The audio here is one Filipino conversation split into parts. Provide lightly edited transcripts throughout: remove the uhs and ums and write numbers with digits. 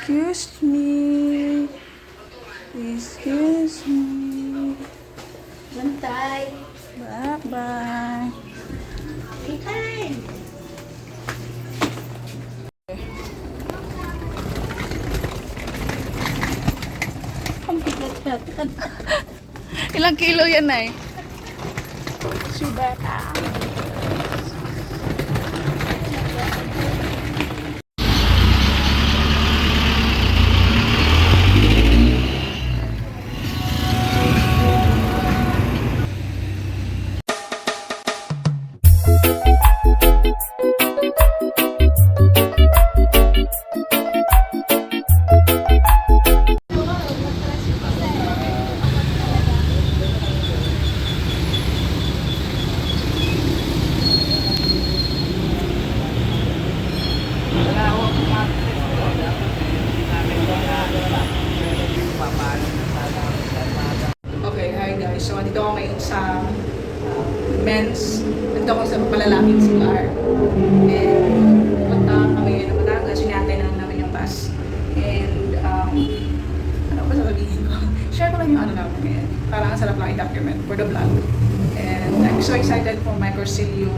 Excuse me. Excuse me. Bantay. Bye-bye. Hey, ang bigat natin. Ilang kilo yan ay? Subata. Okay, hi guys. So, dito ako ngayon sa men's. Dito ako sa malalaking CR. And, punta kami ngayon ng Batangas. Sinatay na namin yung bus. And, ano ba sasabihin ko? Share ko lang yung ano namin ngayon. Parang ang sarap lang i-document for the vlog. And, I'm so excited for my Corsilio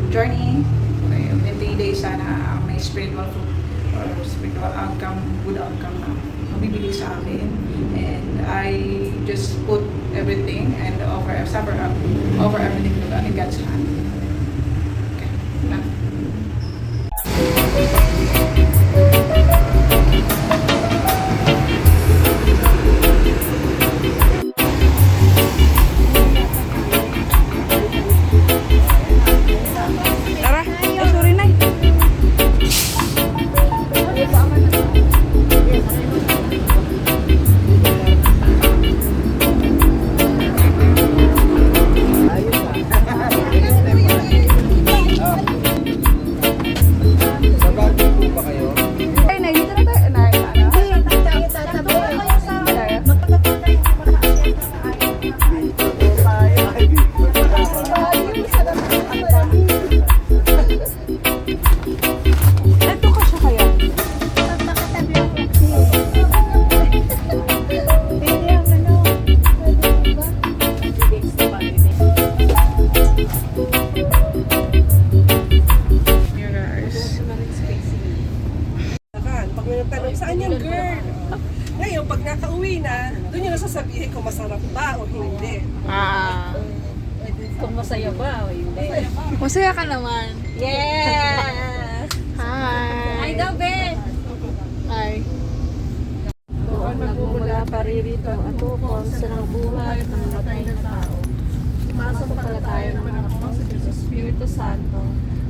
journey. Okay, in 3 days sana may spiritual fruit or spiritual outcome, good outcome na mabibigay sa akin. And I just put everything and offer everything to God in God's hand. Okay. Na. Tara. Oh, sorry, Nay. Ay, Nay, dito na tayo. Nay, ito ka siya kaya? Mirrors. Pag may nagtanong, saan yung girl? Ngayon, pag nakauwi na, doon yung nasasabihin kung masarap ba o hindi. Kung masaya ba o hindi? Masaya ka naman. Yes! Hi. Ay daw, Ben! Hi. Doon nagmumula paririto at tukong sa ng buhay ng matay na tao. Pumasok pala tayo ng mga sa Espiritu Santo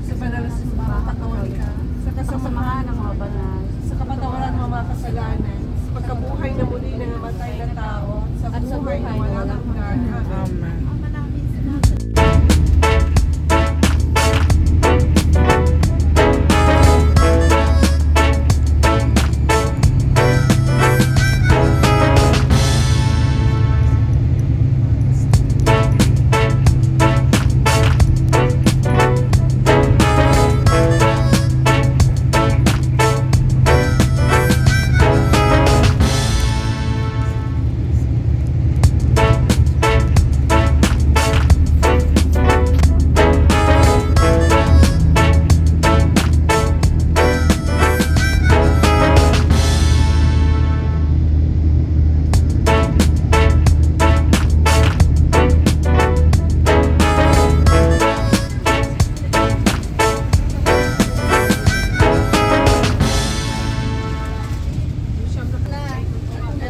sa banal na simbahan Katolika, sa kasamahan ng mga banal, sa kapatawaran ng mga kasalanan, Sa pagkabuhay na muli ng namatay na tao, sa at sa buhay na walang hanggan. Amen.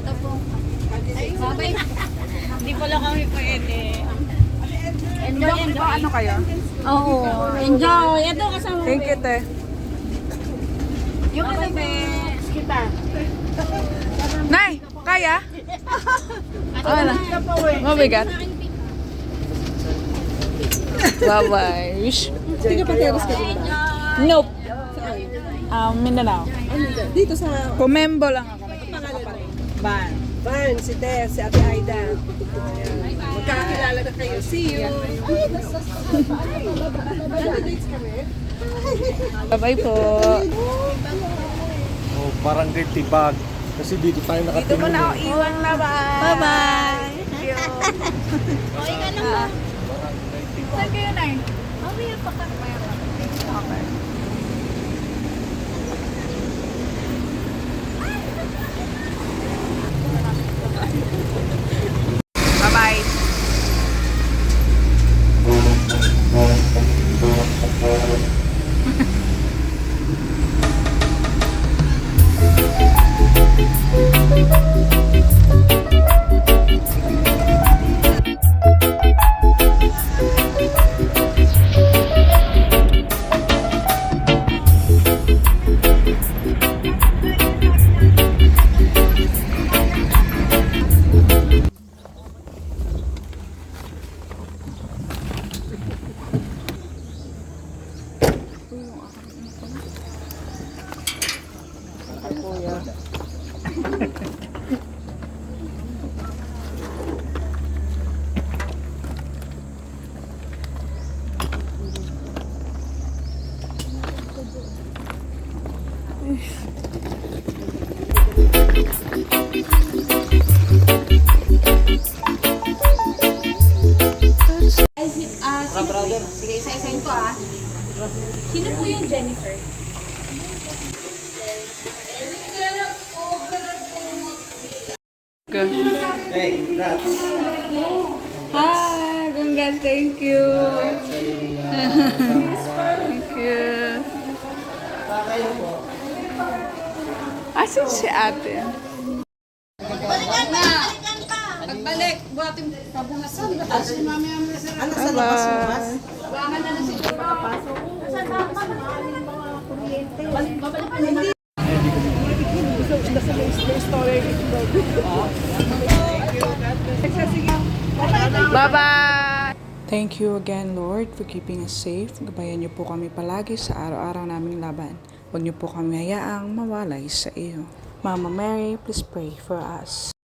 ito po. Babay. Hindi pala kami pwede. Enjoy, enjoy. Ano kayo? Oo, enjoy. Ito kasama Thank you, te. Yung ano, Ben? Kita. Nay, kaya? Wala. Mabigat. Bye-bye. Wish. Sige pa teres ka dito. Nope. Mindanao. Dito sa Kumembo lang ako. pangalan mo. Ban. Van, si Tess, si Ate Aida. Ayan. Magkakilala na kayo. See you. Dates kami. Bye-bye po. Barangay Tibag. Kasi dito tayo nakatingin. Dito mo na ako iwan na ba? Bye-bye! Thank you. Okay ka na ba? Saan kayo, Nay? Mamaya pa ka. Okay. Bye-bye. Sige, isa-isayin ko ah. Sino po yung Jennifer? Hi, congrats, thank you. Thank you. Asan si ate? Pagbalik, buhatin pabungasan. Ano sa labas mo, Mas? Buwangan na si Papa makapasok. Saan na mga kuryente? Babalik pa nila. Bye-bye! Thank you again, Lord, for keeping us safe. Gabayan niyo po kami palagi sa araw-araw naming laban. Huwag niyo po kami hayaang mawalay sa iyo. Mama Mary, please pray for us.